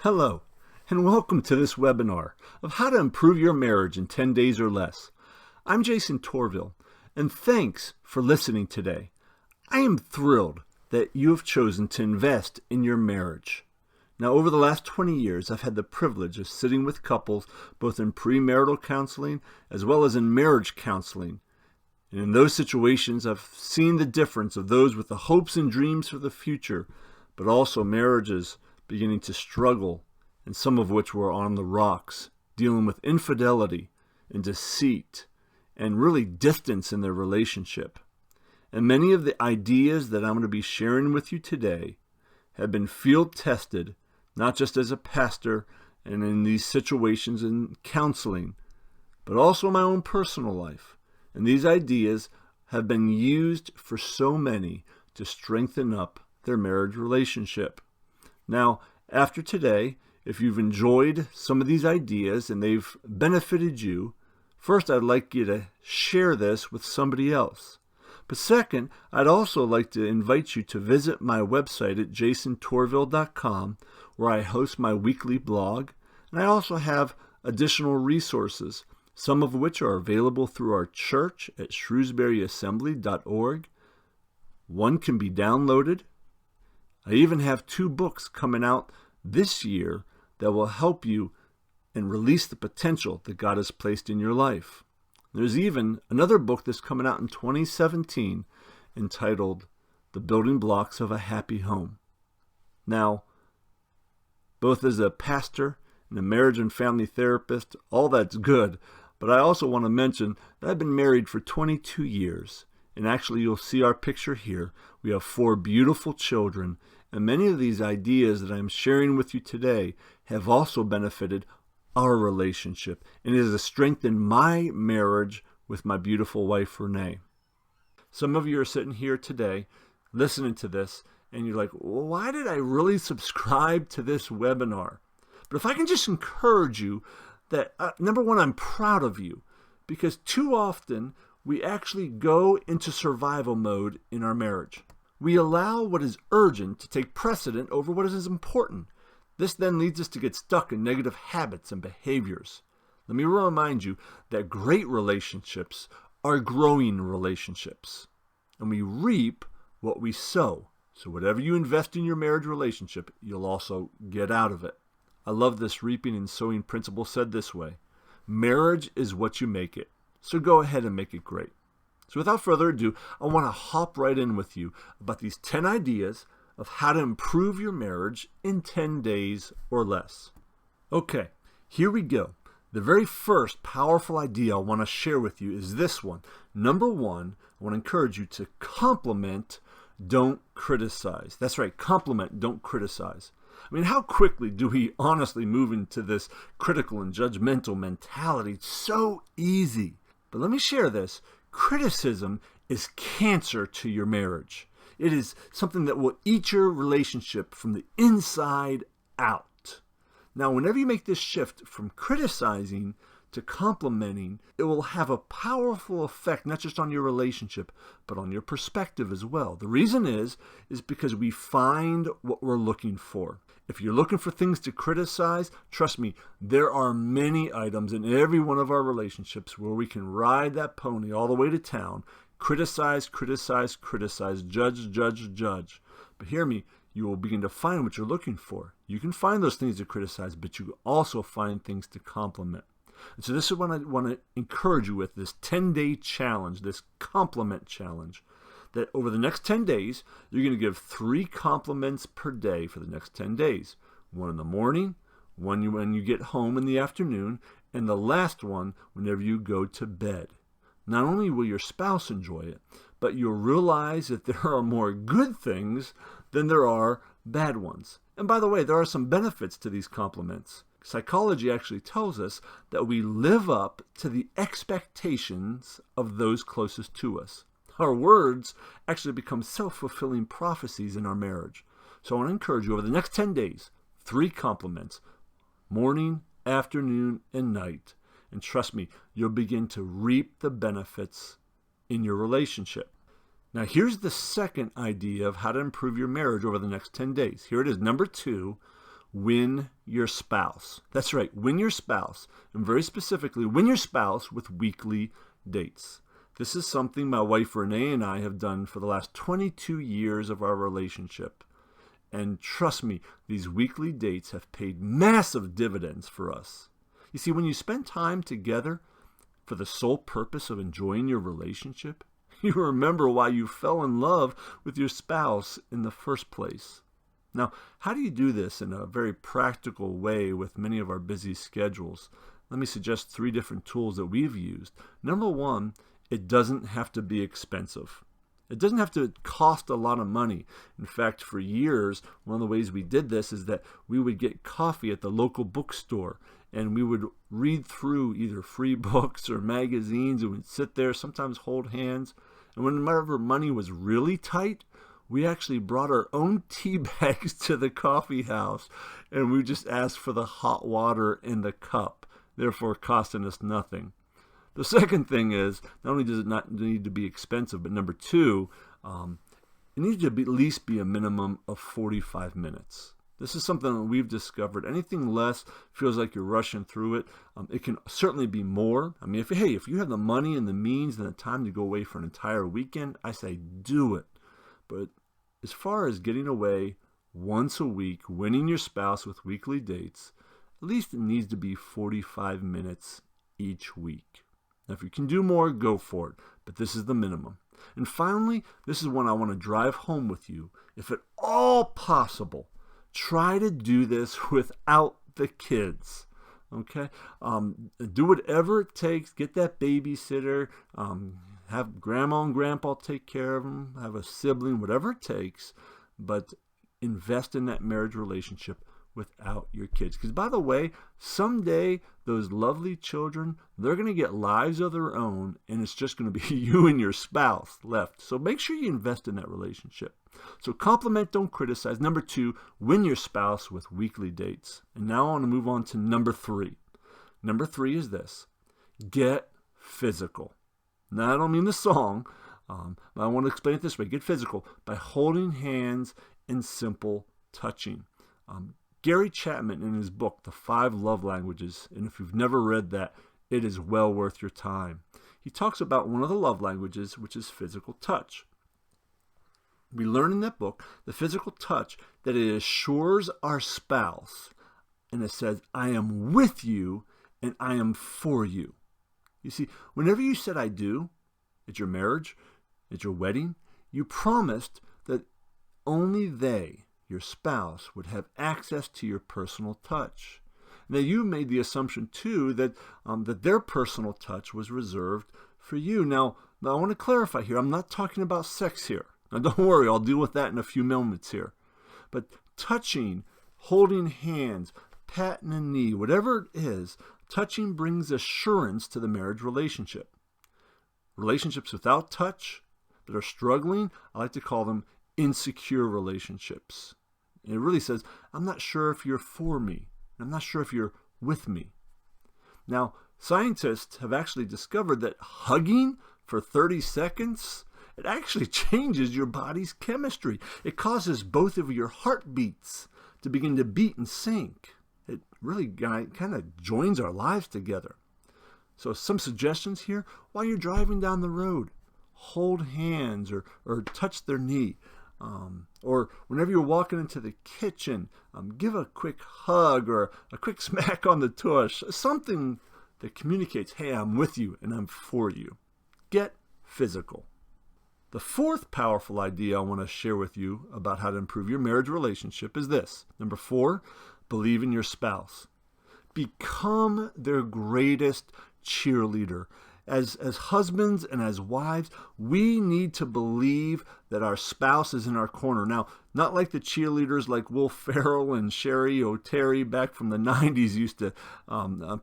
Hello, and welcome to this webinar of how to improve your marriage in 10 days or less. I'm Jason Torville, and thanks for listening today. I am thrilled that you have chosen to invest in your marriage. Now, over the last 20 years, I've had the privilege of sitting with couples both in premarital counseling as well as in marriage counseling. And in those situations, I've seen the difference of those with the hopes and dreams for the future, but also marriages beginning to struggle, and some of which were on the rocks, dealing with infidelity and deceit and really distance in their relationship. And many of the ideas that I'm going to be sharing with you today have been field tested, not just as a pastor and in these situations in counseling, but also in my own personal life. And these ideas have been used for so many to strengthen up their marriage relationship. Now, after today, if you've enjoyed some of these ideas and they've benefited you, first I'd like you to share this with somebody else. But second, I'd also like to invite you to visit my website at jasontorville.com, where I host my weekly blog, and I also have additional resources, some of which are available through our church at shrewsburyassembly.org. One can be downloaded. I even have 2 books coming out this year that will help you and release the potential that God has placed in your life. There's even another book that's coming out in 2017 entitled The Building Blocks of a Happy Home. Now, both as a pastor and a marriage and family therapist, all that's good, but I also want to mention that I've been married for 22 years. And actually, you'll see our picture here. We have 4 beautiful children, and many of these ideas that I'm sharing with you today have also benefited our relationship, and it has strengthened my marriage with my beautiful wife, Renee. Some of you are sitting here today listening to this, and you're like, well, why did I really subscribe to this webinar? But if I can just encourage you that, number one, I'm proud of you, because too often we actually go into survival mode in our marriage. We allow what is urgent to take precedent over what is important. This then leads us to get stuck in negative habits and behaviors. Let me remind you that great relationships are growing relationships, and we reap what we sow. So whatever you invest in your marriage relationship, you'll also get out of it. I love this reaping and sowing principle said this way: marriage is what you make it. So go ahead and make it great. So without further ado, I want to hop right in with you about these 10 ideas of how to improve your marriage in 10 days or less. Okay, here we go. The very first powerful idea I want to share with you is this one. Number 1, I want to encourage you to compliment, don't criticize. That's right, compliment, don't criticize. I mean, how quickly do we honestly move into this critical and judgmental mentality? It's so easy. But let me share this. Criticism is cancer to your marriage. It is something that will eat your relationship from the inside out. Now, whenever you make this shift from criticizing to complimenting, it will have a powerful effect, not just on your relationship, but on your perspective as well. The reason is because we find what we're looking for. If you're looking for things to criticize, trust me, there are many items in every one of our relationships where we can ride that pony all the way to town, criticize, criticize, criticize, judge, judge, judge. But hear me, you will begin to find what you're looking for. You can find those things to criticize, but you also find things to compliment. And so this is what I want to encourage you with, this 10-day challenge, this compliment challenge, that over the next 10 days, you're going to give 3 compliments per day for the next 10 days. One in the morning, one when you get home in the afternoon, and the last one whenever you go to bed. Not only will your spouse enjoy it, but you'll realize that there are more good things than there are bad ones. And by the way, there are some benefits to these compliments. Psychology actually tells us that we live up to the expectations of those closest to us. Our words actually become self-fulfilling prophecies in our marriage. So I want to encourage you over the next 10 days, 3 compliments, morning, afternoon, and night. And trust me, you'll begin to reap the benefits in your relationship. Now, here's the second idea of how to improve your marriage over the next 10 days. Here it is. Number 2, win your spouse. That's right, win your spouse. And very specifically, win your spouse with weekly dates. This is something my wife Renee and I have done for the last 22 years of our relationship. And trust me, these weekly dates have paid massive dividends for us. You see, when you spend time together for the sole purpose of enjoying your relationship, you remember why you fell in love with your spouse in the first place. Now, how do you do this in a very practical way with many of our busy schedules? Let me suggest 3 different tools that we've used. Number 1, it doesn't have to be expensive. It doesn't have to cost a lot of money. In fact, for years, one of the ways we did this is that we would get coffee at the local bookstore and we would read through either free books or magazines and we'd sit there, sometimes hold hands. And whenever money was really tight, we actually brought our own tea bags to the coffee house and we just asked for the hot water in the cup, therefore costing us nothing. The second thing is, not only does it not need to be expensive, but number 2, it needs to at least be a minimum of 45 minutes. This is something that we've discovered. Anything less feels like you're rushing through it. It can certainly be more. I mean, if you have the money and the means and the time to go away for an entire weekend, I say do it. But as far as getting away once a week, winning your spouse with weekly dates, at least it needs to be 45 minutes each week. Now, if you can do more, go for it, but this is the minimum. And finally, this is one I want to drive home with you. If at all possible, try to do this without the kids. Okay? Do whatever it takes. Get that babysitter. Have grandma and grandpa take care of them. Have a sibling, whatever it takes. But invest in that marriage relationship without your kids. Because by the way, someday those lovely children, they're going to get lives of their own and it's just going to be you and your spouse left. So make sure you invest in that relationship. So compliment, don't criticize. Number 2, win your spouse with weekly dates. And now I want to move on to number 3. Number 3 is this: get physical. Now I don't mean the song, but I want to explain it this way. Get physical by holding hands and simple touching. Gary Chapman, in his book, The 5 Love Languages, and if you've never read that, it is well worth your time. He talks about one of the love languages, which is physical touch. We learn in that book, the physical touch, that it assures our spouse, and it says, I am with you and I am for you. You see, whenever you said I do at your marriage, at your wedding, you promised that only they, your spouse, would have access to your personal touch. Now, you made the assumption, too, that their personal touch was reserved for you. Now, I want to clarify here. I'm not talking about sex here. Now, don't worry. I'll deal with that in a few moments here. But touching, holding hands, patting a knee, whatever it is, touching brings assurance to the marriage relationship. Relationships without touch that are struggling, I like to call them insecure relationships. And it really says, I'm not sure if you're for me. I'm not sure if you're with me. Now, scientists have actually discovered that hugging for 30 seconds, it actually changes your body's chemistry. It causes both of your heartbeats to begin to beat and sync. It really kind of joins our lives together. So some suggestions here: while you're driving down the road, hold hands or touch their knee. Or whenever you're walking into the kitchen, give a quick hug or a quick smack on the tush. Something that communicates, hey, I'm with you and I'm for you. Get physical. The 4th powerful idea I want to share with you about how to improve your marriage relationship is this. Number 4, believe in your spouse. Become their greatest cheerleader. As husbands and as wives, we need to believe that our spouse is in our corner. Now, not like the cheerleaders like Will Ferrell and Sherry O'Terry back from the 90s used to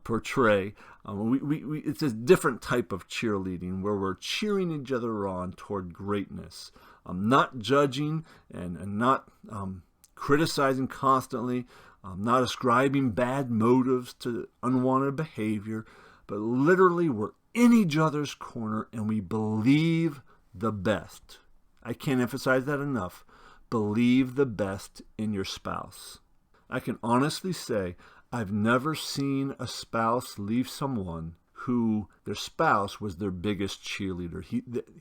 portray. It's a different type of cheerleading where we're cheering each other on toward greatness. Not judging and not criticizing constantly, not ascribing bad motives to unwanted behavior, but literally we're in each other's corner and we believe the best. I can't emphasize that enough. Believe the best in your spouse. I can honestly say I've never seen a spouse leave someone who their spouse was their biggest cheerleader.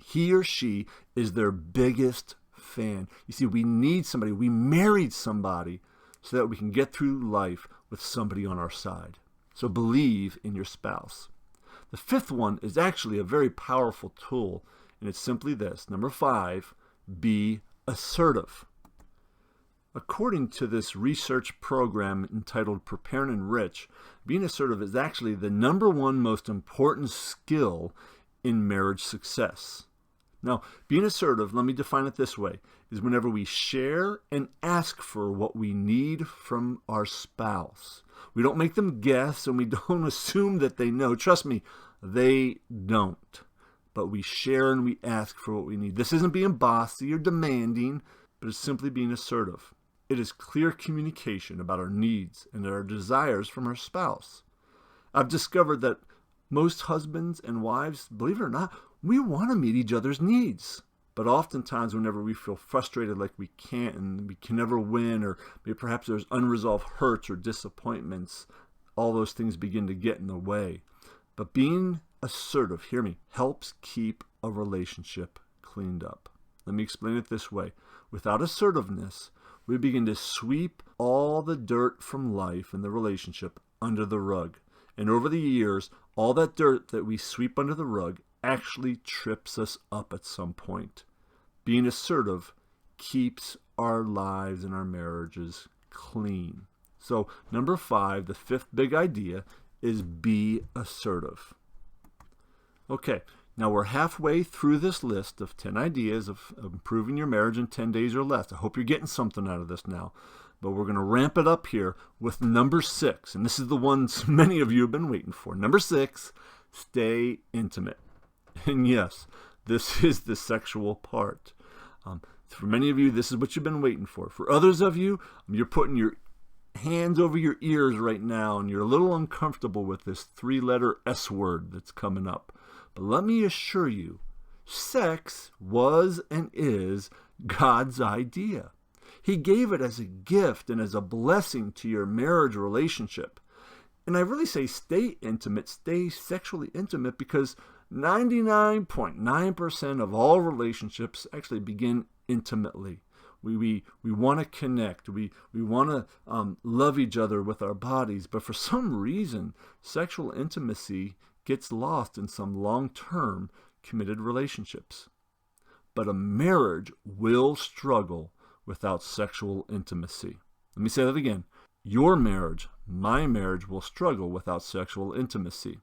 He or she is their biggest fan. You see, we need somebody. We married somebody so that we can get through life with somebody on our side. So believe in your spouse. The fifth one is actually a very powerful tool, and it's simply this. Number 5, be assertive. According to this research program entitled Prepare and Enrich, being assertive is actually the number 1 most important skill in marriage success. Now, being assertive, let me define it this way, is whenever we share and ask for what we need from our spouse. We don't make them guess, and we don't assume that they know. Trust me, they don't. But we share and we ask for what we need. This isn't being bossy or demanding, but it's simply being assertive. It is clear communication about our needs and our desires from our spouse. I've discovered that most husbands and wives, believe it or not, we want to meet each other's needs. But oftentimes whenever we feel frustrated like we can't and we can never win, or maybe perhaps there's unresolved hurts or disappointments, all those things begin to get in the way. But being assertive, hear me, helps keep a relationship cleaned up. Let me explain it this way. Without assertiveness, we begin to sweep all the dirt from life and the relationship under the rug. And over the years, all that dirt that we sweep under the rug actually trips us up at some point. Being assertive keeps our lives and our marriages clean. So, number 5, the 5th big idea is be assertive. Okay, now we're halfway through this list of 10 ideas of improving your marriage in 10 days or less. I hope you're getting something out of this now. But we're going to ramp it up here with number 6. And this is the one many of you have been waiting for. Number 6, stay intimate. And yes, this is the sexual part. For many of you, this is what you've been waiting for. For others of you, you're putting your hands over your ears right now, and you're a little uncomfortable with this 3-letter S word that's coming up. But let me assure you, sex was and is God's idea. He gave it as a gift and as a blessing to your marriage relationship. And I really say stay intimate, stay sexually intimate, because 99.9% of all relationships actually begin intimately. We want to connect. We want to love each other with our bodies. But for some reason, sexual intimacy gets lost in some long-term committed relationships. But a marriage will struggle without sexual intimacy. Let me say that again. Your marriage, my marriage, will struggle without sexual intimacy.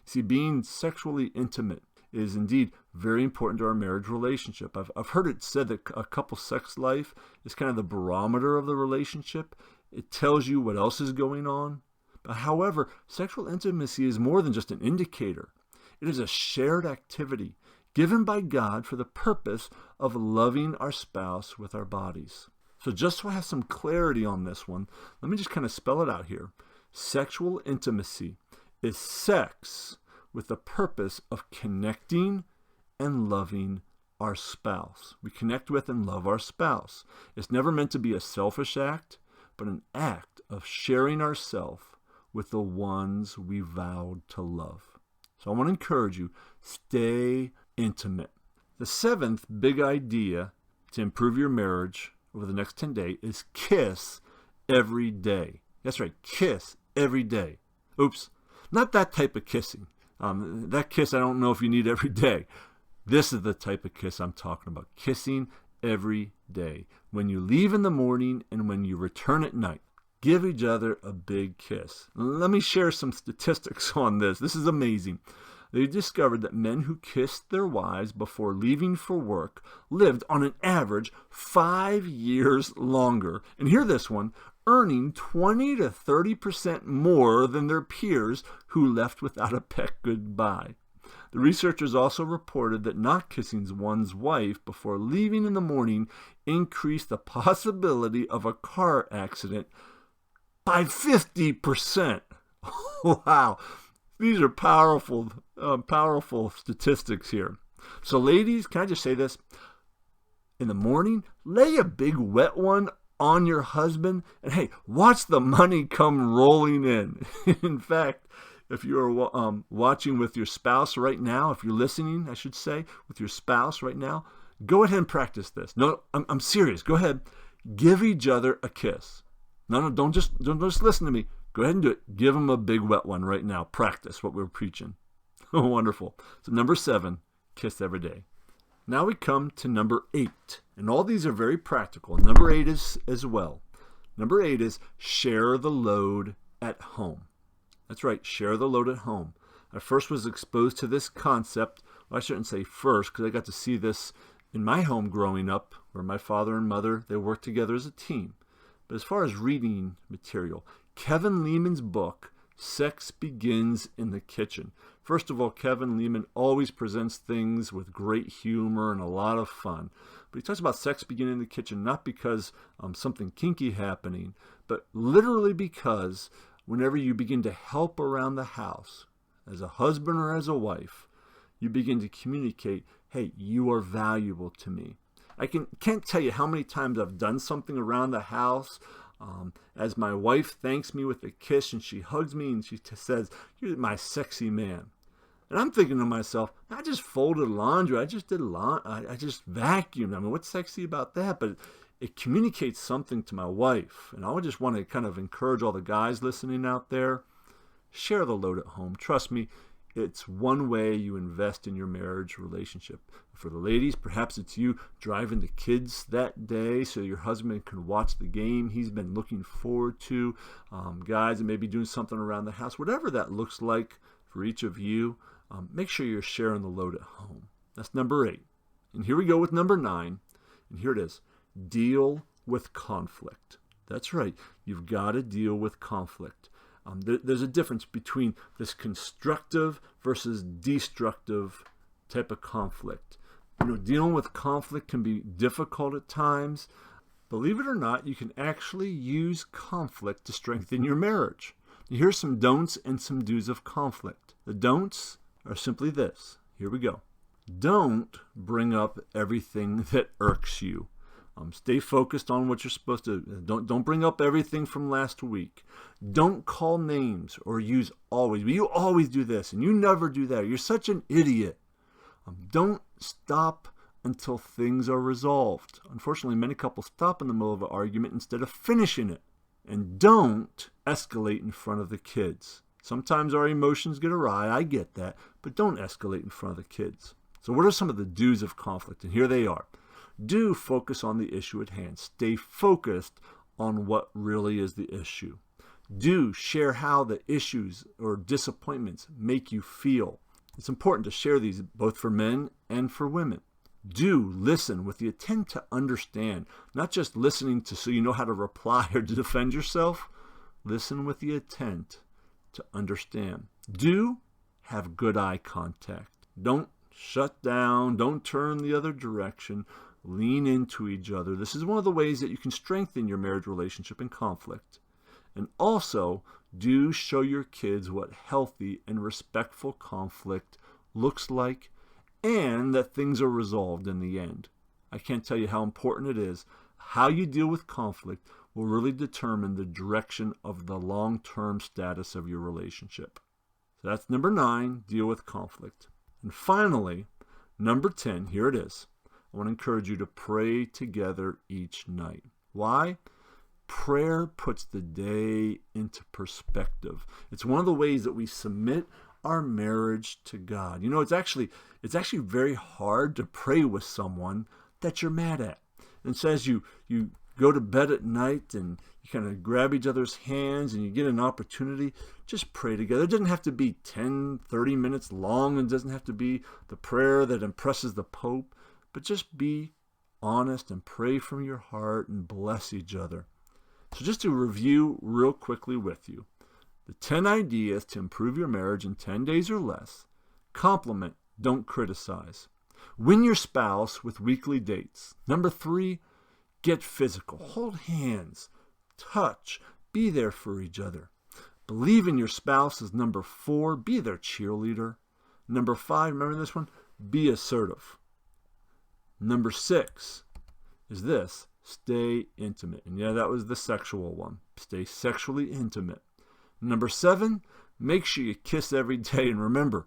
See, being sexually intimate is indeed very important to our marriage relationship. I've heard it said that a couple's sex life is kind of the barometer of the relationship. It tells you what else is going on. But however, sexual intimacy is more than just an indicator. It is a shared activity given by God for the purpose of loving our spouse with our bodies. So just so I have some clarity on this one, let me just kind of spell it out here. Sexual intimacy is sex with the purpose of connecting and loving our spouse. We connect with and love our spouse. It's never meant to be a selfish act, but an act of sharing ourselves with the ones we vowed to love. So I want to encourage you, stay intimate. The 7th big idea to improve your marriage over the next 10 days is kiss every day. That's right, kiss every day. Oops, not that type of kissing. That kiss I don't know if you need every day. This is the type of kiss I'm talking about. Kissing every day. When you leave in the morning and when you return at night. Give each other a big kiss. Let me share some statistics on this. This is amazing. They discovered that men who kissed their wives before leaving for work lived on an average 5 years longer. And hear this one, earning 20 to 30% more than their peers who left without a pet goodbye. The researchers also reported that not kissing one's wife before leaving in the morning increased the possibility of a car accident by 50%. Wow. These are powerful statistics here. So ladies, can I just say this? In the morning, lay a big wet one on your husband, and hey, watch the money come rolling in. In fact, if you're watching with your spouse right now, if you're listening, I should say, with your spouse right now, go ahead and practice this. No, I'm serious. Go ahead. Give each other a kiss. No, don't just listen to me. Go ahead and do it. Give them a big wet one right now. Practice what we're preaching. Oh, wonderful. So number 7, kiss every day. Now we come to number 8. And all these are very practical. Number 8 is as well. Number 8 is share the load at home. That's right, share the load at home. I first was exposed to this concept. Well, I shouldn't say first, because I got to see this in my home growing up, where my father and mother, they worked together as a team. But as far as reading material, Kevin Leman's book, Sex Begins in the Kitchen. First of all, Kevin Leman always presents things with great humor and a lot of fun. But he talks about sex beginning in the kitchen, not because something kinky happening, but literally because whenever you begin to help around the house, as a husband or as a wife, you begin to communicate, hey, you are valuable to me. I can't tell you how many times I've done something around the house as my wife thanks me with a kiss and she hugs me and she says, you're my sexy man. And I'm thinking to myself, I just folded laundry. I just did I just vacuumed. I mean, what's sexy about that? But it communicates something to my wife. And I would just want to kind of encourage all the guys listening out there, share the load at home. Trust me, it's one way you invest in your marriage relationship. For the ladies, perhaps it's you driving the kids that day so your husband can watch the game he's been looking forward to. Guys, and maybe doing something around the house. Whatever that looks like for each of you, make sure you're sharing the load at home. That's number 8. And here we go with number 9. And here it is. Deal with conflict. That's right. You've got to deal with conflict. There's a difference between this constructive versus destructive type of conflict. Dealing with conflict can be difficult at times. Believe it or not, you can actually use conflict to strengthen your marriage. Here's some don'ts and some do's of conflict. The don'ts are simply this. Here we go. Don't bring up everything that irks you. Stay focused on what you're supposed to. Don't bring up everything from last week. Don't call names or use always. You always do this and you never do that. You're such an idiot. Don't stop until things are resolved. Unfortunately, many couples stop in the middle of an argument instead of finishing it. And don't escalate in front of the kids. Sometimes our emotions get awry. I get that. But don't escalate in front of the kids. So what are some of the do's of conflict? And here they are. Do focus on the issue at hand. Stay focused on what really is the issue. Do share how the issues or disappointments make you feel. It's important to share these both for men and for women. Do listen with the intent to understand, not just listening so you know how to reply or to defend yourself. Listen with the intent to understand. Do have good eye contact. Don't shut down. Don't turn the other direction. Lean into each other. This is one of the ways that you can strengthen your marriage relationship in conflict. And also, do show your kids what healthy and respectful conflict looks like and that things are resolved in the end. I can't tell you how important it is. How you deal with conflict will really determine the direction of the long-term status of your relationship. So that's number 9, deal with conflict. And finally, number 10, here it is. I want to encourage you to pray together each night. Why? Prayer puts the day into perspective. It's one of the ways that we submit our marriage to God. It's actually very hard to pray with someone that you're mad at. And so as you go to bed at night and you kind of grab each other's hands and you get an opportunity, just pray together. It doesn't have to be 10, 30 minutes long. It doesn't have to be the prayer that impresses the Pope. But just be honest and pray from your heart and bless each other. So just to review real quickly with you, the 10 ideas to improve your marriage in 10 days or less. Compliment, don't criticize. Win your spouse with weekly dates. Number 3, get physical. Hold hands, touch, be there for each other. Believe in your spouse is number 4. Be their cheerleader. Number 5, remember this one? Be assertive. Number 6 is this. stay intimate. And yeah, that was the sexual one. Stay sexually intimate. Number 7, make sure you kiss every day. And remember,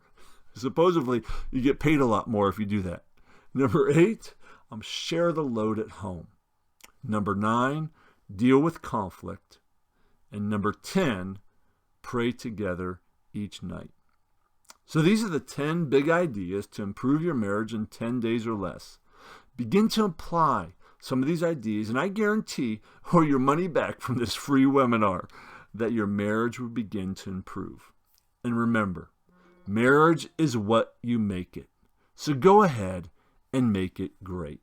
supposedly you get paid a lot more if you do that. Number 8, share the load at home. Number 9, deal with conflict. And number 10, pray together each night. So these are the 10 big ideas to improve your marriage in 10 days or less. Begin to apply some of these ideas, and I guarantee, or your money back from this free webinar, that your marriage will begin to improve. And remember, marriage is what you make it. So go ahead and make it great.